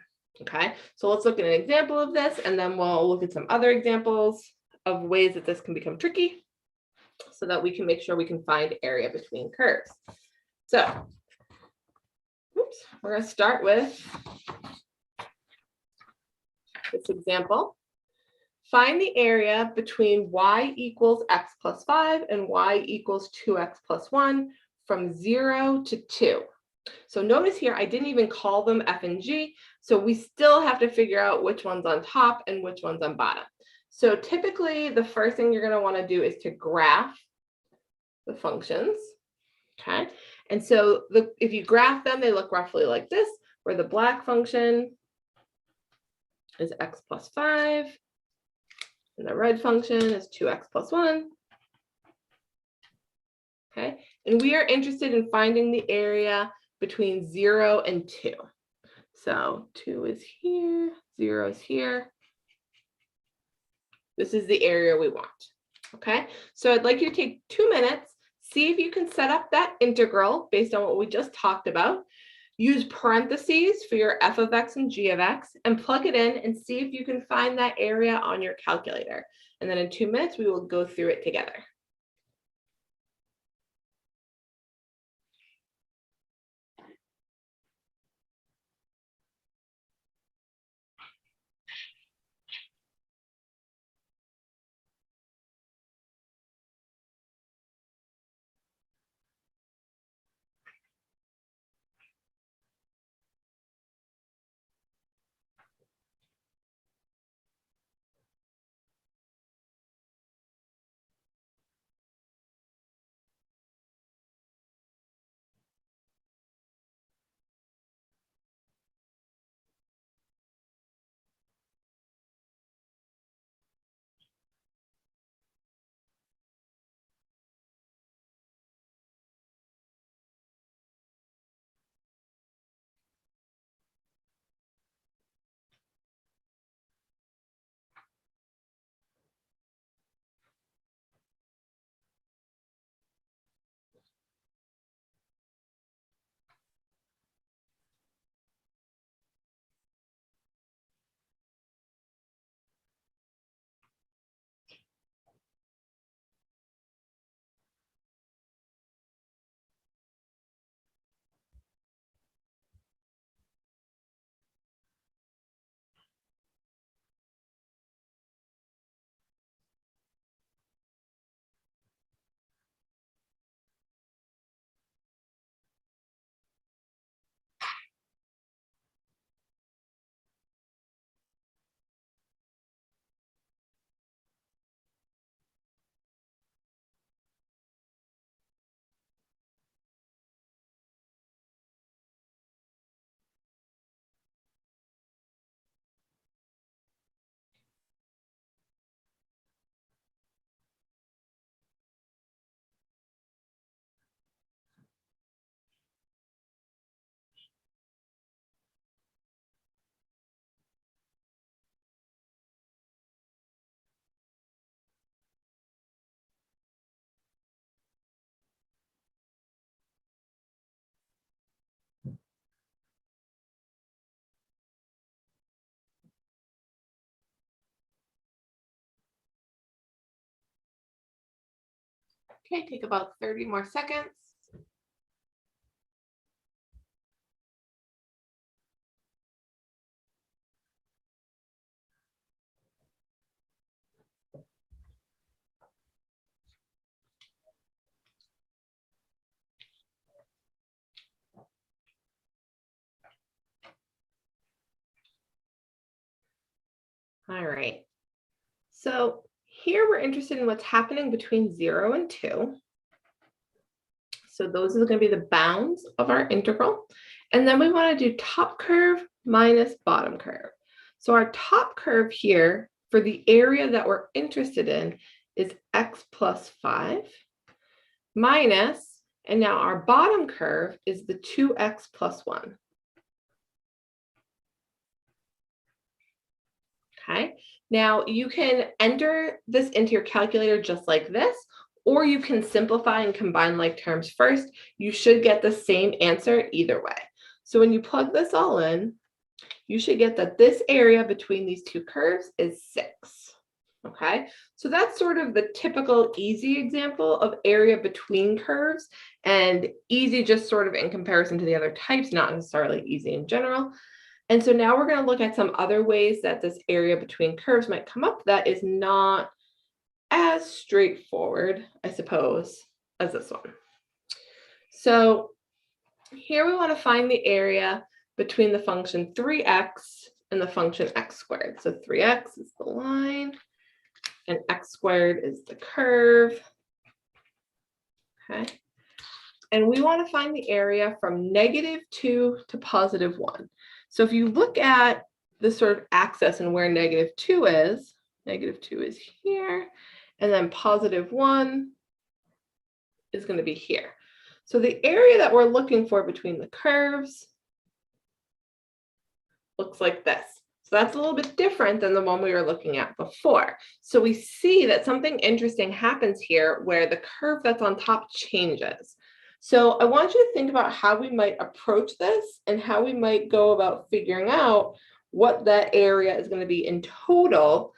Okay, so let's look at an example of this, and then we'll look at some other examples of ways that this can become tricky, so that we can make sure we can find area between curves. So, we're going to start with this example. Find the area between y equals x plus 5 and y equals 2x plus 1 from 0 to 2. So notice here, I didn't even call them f and g, so we still have to figure out which one's on top and which one's on bottom. So typically, the first thing you're going to want to do is to graph the functions, okay? And so if you graph them, they look roughly like this, where the black function is x plus 5, and the red function is 2x plus 1, okay? And we are interested in finding the area between 0 and 2. So 2 is here, 0 is here. This is the area we want, okay? So I'd like you to take 2 minutes, see if you can set up that integral based on what we just talked about. Use parentheses for your f of x and g of x, and plug it in and see if you can find that area on your calculator. And then in 2 minutes, we will go through it together. Okay, take about 30 more seconds. All right. So here we're interested in what's happening between 0 and 2. So those are going to be the bounds of our integral. And then we want to do top curve minus bottom curve. So our top curve here for the area that we're interested in is x plus 5 minus, and now our bottom curve is the 2x plus 1. Okay, now you can enter this into your calculator just like this, or you can simplify and combine like terms first. You should get the same answer either way. So when you plug this all in, you should get that this area between these two curves is 6. Okay, so that's sort of the typical easy example of area between curves, and easy just sort of in comparison to the other types, not necessarily easy in general. And so now we're going to look at some other ways that this area between curves might come up that is not as straightforward, I suppose, as this one. So here we want to find the area between the function 3x and the function x squared. So 3x is the line and x squared is the curve. Okay. And we want to find the area from -2 to +1. So if you look at this sort of axis and where -2 is here, and then +1 is going to be here. So the area that we're looking for between the curves looks like this. So that's a little bit different than the one we were looking at before. So we see that something interesting happens here where the curve that's on top changes. So I want you to think about how we might approach this and how we might go about figuring out what that area is going to be in total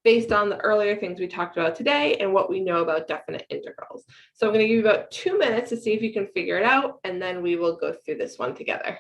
based on the earlier things we talked about today and what we know about definite integrals. So I'm going to give you about 2 minutes to see if you can figure it out, and then we will go through this one together.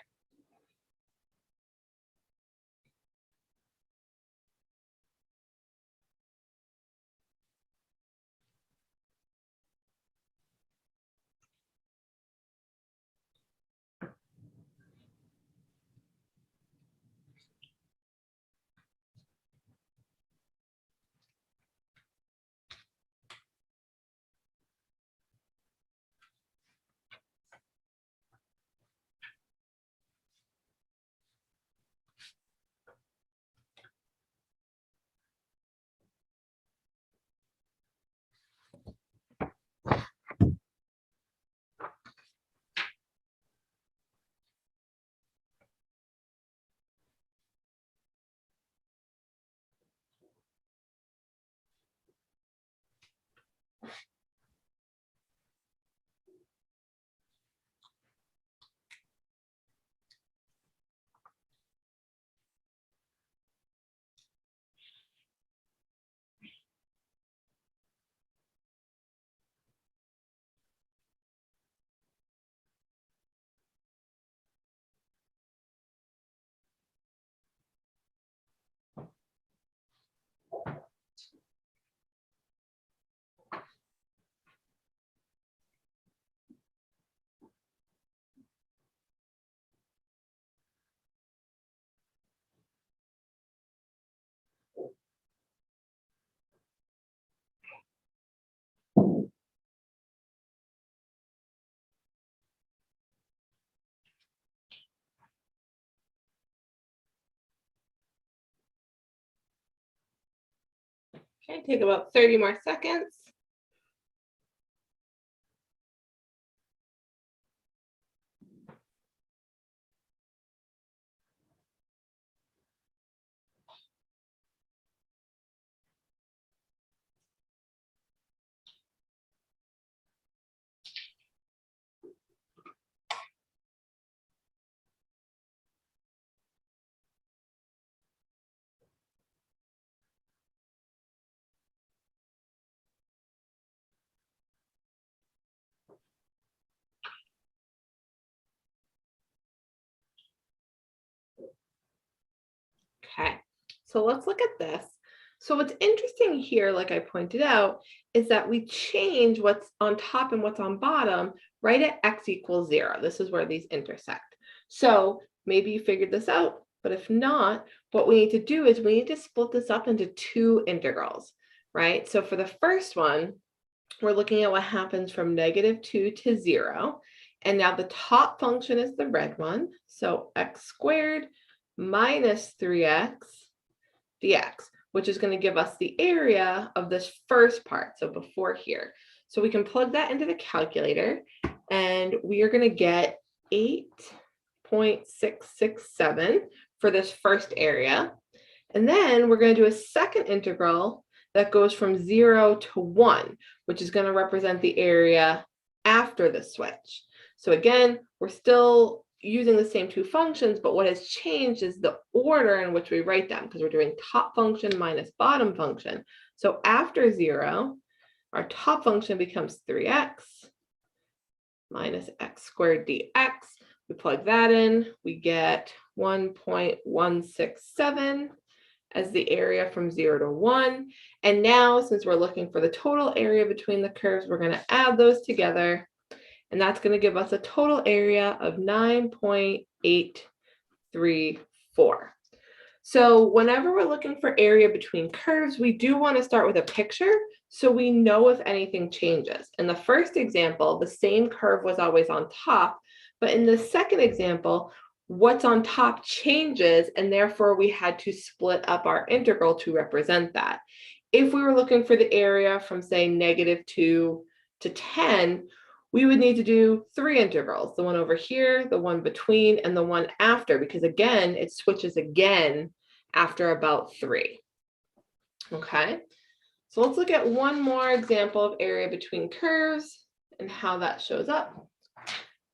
Okay, take about 30 more seconds. Okay, so let's look at this. So what's interesting here, like I pointed out, is that we change what's on top and what's on bottom right at x equals 0. This is where these intersect. So maybe you figured this out, but if not, what we need to do is we need to split this up into two integrals, right? So for the first one, we're looking at what happens from -2 to 0. And now the top function is the red one. So x squared minus 3x dx, which is going to give us the area of this first part, so before here. So we can plug that into the calculator, and we are going to get 8.667 for this first area. And then we're going to do a second integral that goes from 0 to 1, which is going to represent the area after the switch. So again, we're still using the same two functions, but what has changed is the order in which we write them, because we're doing top function minus bottom function. So after 0, our top function becomes 3x minus x squared dx. We plug that in, we get 1.167 as the area from 0 to 1. And now, since we're looking for the total area between the curves, we're going to add those together. And that's going to give us a total area of 9.834. So whenever we're looking for area between curves, we do want to start with a picture so we know if anything changes. In the first example, the same curve was always on top, but in the second example, what's on top changes, and therefore we had to split up our integral to represent that. If we were looking for the area from, say, -2 to 10, we would need to do 3 integrals, the one over here, the one between, and the one after, because again, it switches again after about 3. Okay, so let's look at one more example of area between curves and how that shows up.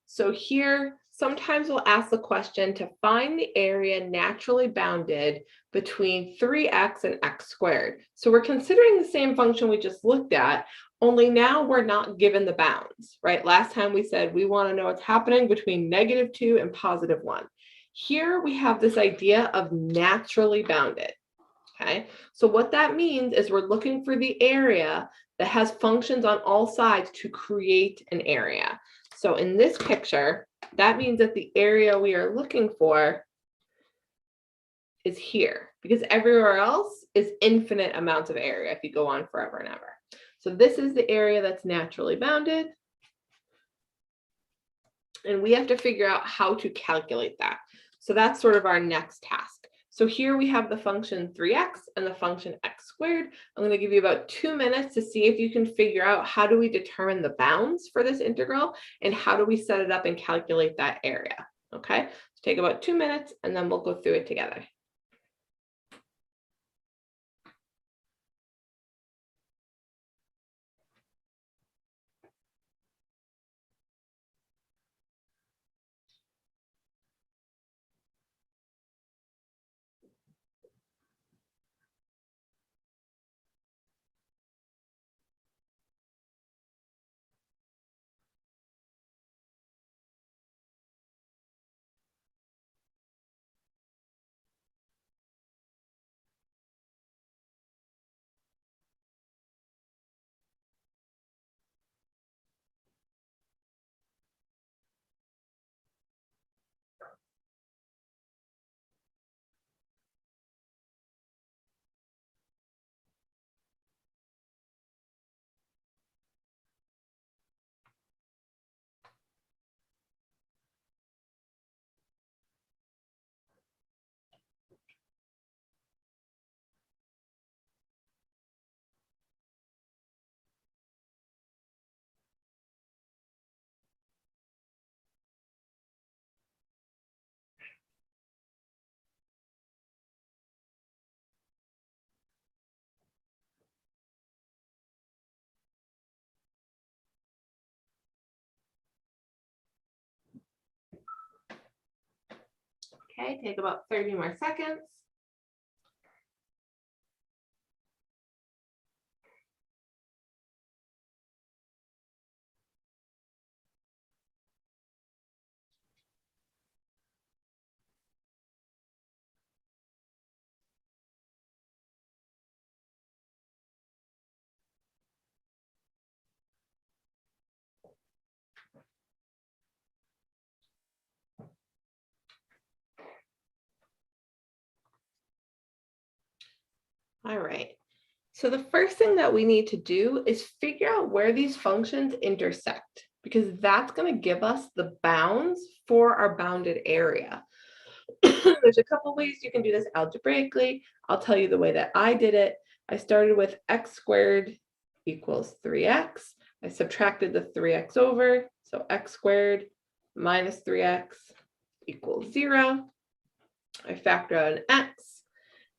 So here, sometimes we'll ask the question to find the area naturally bounded between 3x and x squared. So we're considering the same function we just looked at, only now we're not given the bounds, right? Last time we said we want to know what's happening between -2 and +1. Here we have this idea of naturally bounded, okay? So what that means is we're looking for the area that has functions on all sides to create an area. So in this picture, that means that the area we are looking for is here, because everywhere else is infinite amounts of area if you go on forever and ever. So this is the area that's naturally bounded. And we have to figure out how to calculate that. So that's sort of our next task. So here we have the function 3x and the function x squared. I'm going to give you about 2 minutes to see if you can figure out how do we determine the bounds for this integral and how do we set it up and calculate that area. Okay, so take about 2 minutes and then we'll go through it together. Okay, take about 30 more seconds. All right. So the first thing that we need to do is figure out where these functions intersect, because that's going to give us the bounds for our bounded area. There's a couple ways you can do this algebraically. I'll tell you the way that I did it. I started with x squared equals 3x. I subtracted the 3x over, so x squared minus 3x equals 0. I factor out an x.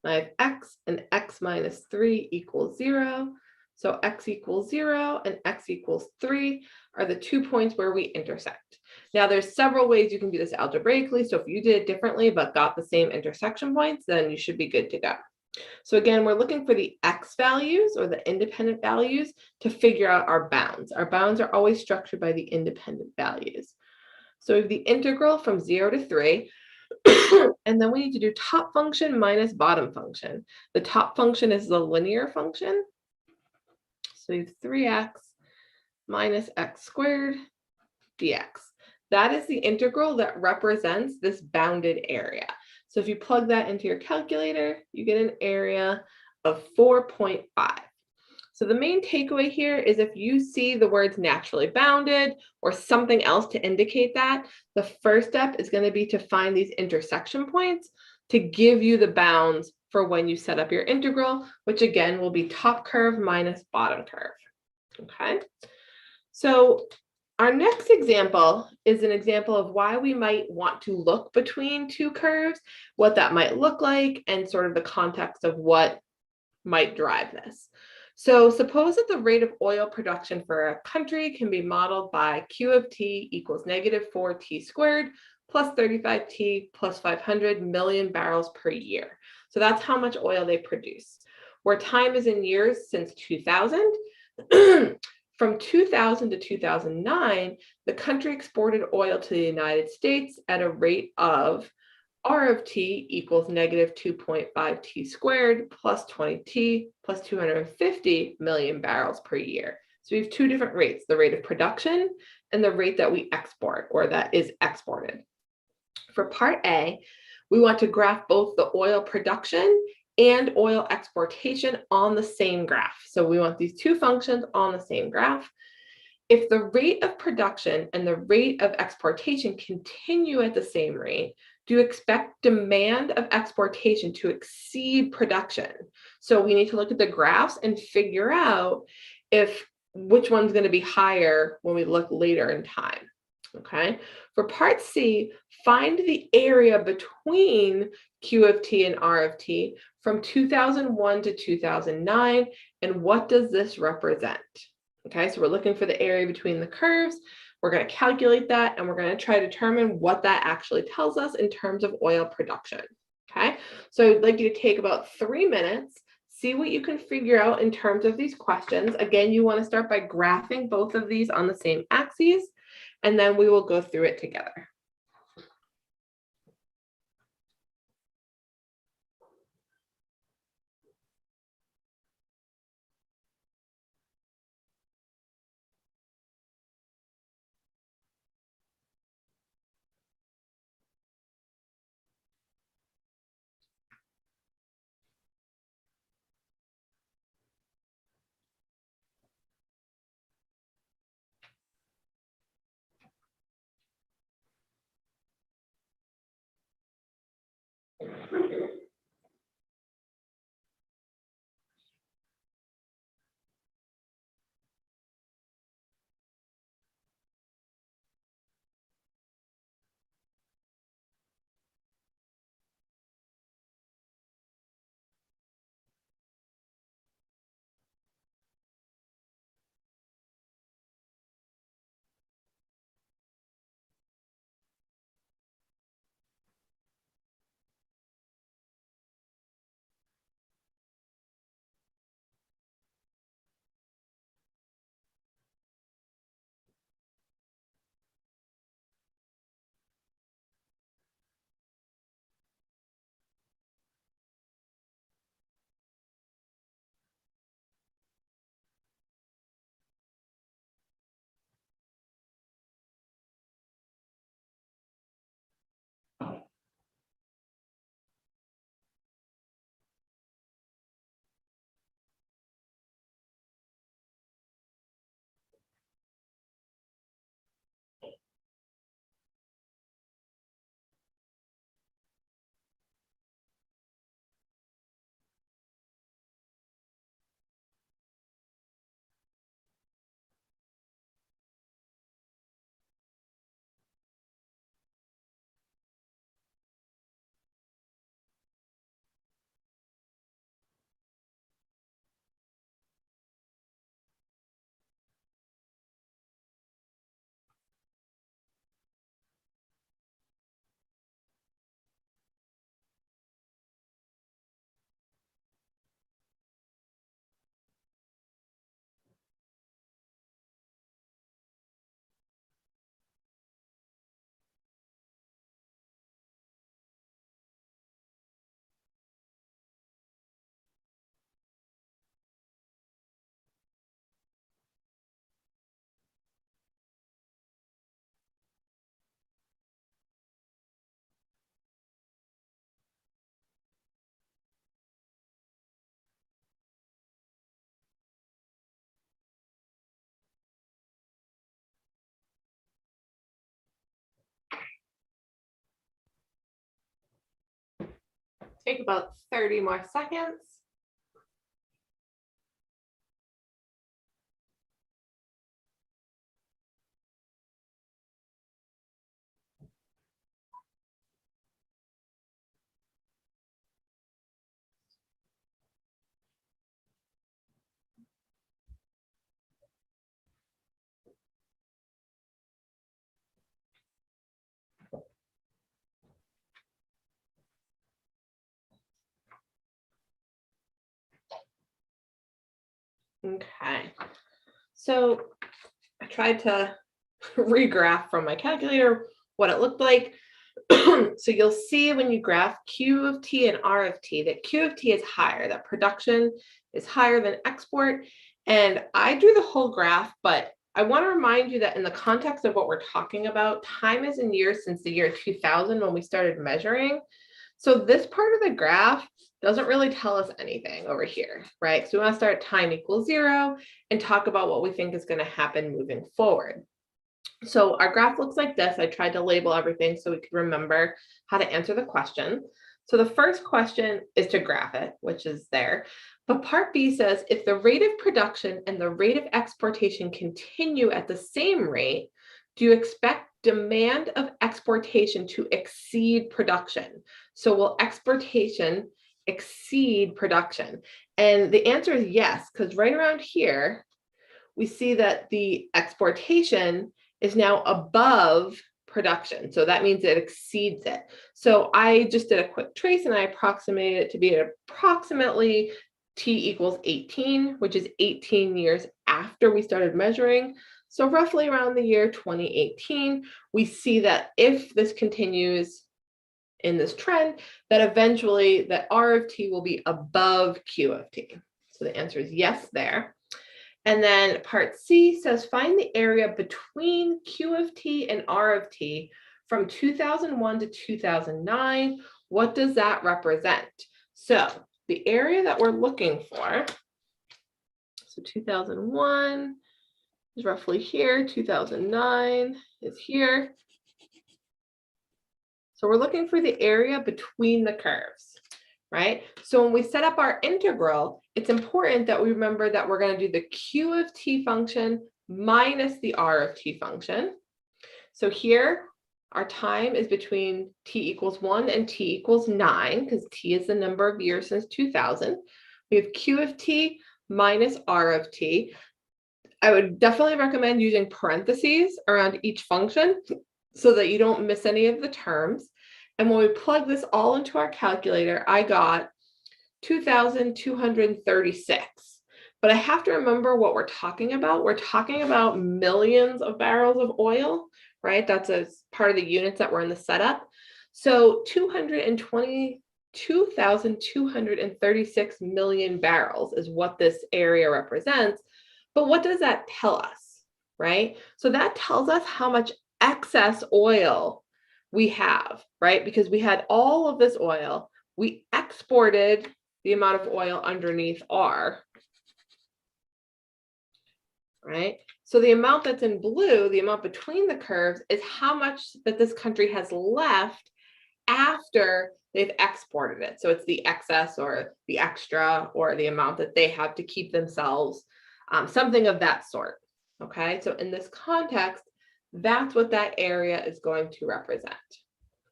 I have x and x minus 3 equals 0. So x equals 0 and x equals 3 are the 2 points where we intersect. Now there's several ways you can do this algebraically. So if you did it differently but got the same intersection points, then you should be good to go. So again, we're looking for the x values or the independent values to figure out our bounds. Our bounds are always structured by the independent values. So we have the integral from 0 to 3. And then we need to do top function minus bottom function. The top function is the linear function. So you have 3x minus x squared dx. That is the integral that represents this bounded area. So if you plug that into your calculator, you get an area of 4.5. So the main takeaway here is if you see the words naturally bounded or something else to indicate that, the first step is going to be to find these intersection points to give you the bounds for when you set up your integral, which again will be top curve minus bottom curve. Okay, so our next example is an example of why we might want to look between two curves, what that might look like, and sort of the context of what might drive this. So suppose that the rate of oil production for a country can be modeled by Q of T equals -4T squared plus 35T plus 500 million barrels per year. So that's how much oil they produce. Where time is in years since 2000, from 2000 to 2009, the country exported oil to the United States at a rate of R of T equals -2.5 T squared plus 20T plus 250 million barrels per year. So we have two different rates, the rate of production and the rate that we export or that is exported. For part A, we want to graph both the oil production and oil exportation on the same graph. So we want these two functions on the same graph. If the rate of production and the rate of exportation continue at the same rate, do you expect demand of exportation to exceed production? So we need to look at the graphs and figure out which one's going to be higher when we look later in time. Okay, for part C, find the area between Q of T and R of T from 2001 to 2009, and what does this represent? Okay, so we're looking for the area between the curves. We're going to calculate that, and we're going to try to determine what that actually tells us in terms of oil production. Okay, so I'd like you to take about 3 minutes, see what you can figure out in terms of these questions. Again, you want to start by graphing both of these on the same axes, and then we will go through it together. take about 30 more seconds. Okay, so I tried to regraph from my calculator what it looked like. So you'll see when you graph Q of T and R of T that Q of T is higher, that production is higher than export. And I drew the whole graph, but I want to remind you that in the context of what we're talking about, time is in years since the year 2000 when we started measuring. So this part of the graph doesn't really tell us anything over here, right? So we want to start time equals 0 and talk about what we think is going to happen moving forward. So our graph looks like this. I tried to label everything so we could remember how to answer the question. So the first question is to graph it, which is there. But part B says, if the rate of production and the rate of exportation continue at the same rate, do you expect demand of exportation to exceed production? So will exportation exceed production? And the answer is yes, because right around here, we see that the exportation is now above production. So that means it exceeds it. So I just did a quick trace and I approximated it to be approximately T equals 18, which is 18 years after we started measuring. So roughly around the year 2018, we see that if this continues in this trend, that eventually that R of T will be above Q of T. So the answer is yes there. And then part C says, find the area between Q of T and R of T from 2001 to 2009. What does that represent? So the area that we're looking for, so 2001 is roughly here, 2009 is here. So we're looking for the area between the curves, right? So when we set up our integral, it's important that we remember that we're going to do the Q of T function minus the R of T function. So here, our time is between T equals 1 and T equals 9, because T is the number of years since 2000. We have Q of T minus R of T. I would definitely recommend using parentheses around each function so that you don't miss any of the terms. And when we plug this all into our calculator, I got 2,236. But I have to remember what we're talking about. We're talking about millions of barrels of oil, right? That's a part of the units that were in the setup. So 222,236 million barrels is what this area represents. But what does that tell us, right? So that tells us how much excess oil we have, right? Because we had all of this oil, we exported the amount of oil underneath R, right? So the amount that's in blue, the amount between the curves, is how much that this country has left after they've exported it. So it's the excess or the extra or the amount that they have to keep themselves, something of that sort, okay? So in this context, that's what that area is going to represent.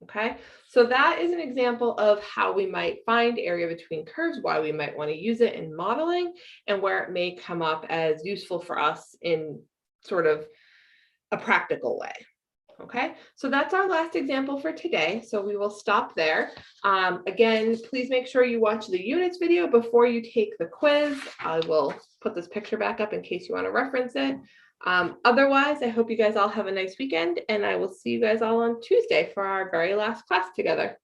Okay, so that is an example of how we might find area between curves, why we might want to use it in modeling, and where it may come up as useful for us in sort of a practical way. Okay, so that's our last example for today. So we will stop there. Again, please make sure you watch the units video before you take the quiz. I will put this picture back up in case you want to reference it. Otherwise, I hope you guys all have a nice weekend, and I will see you guys all on Tuesday for our very last class together.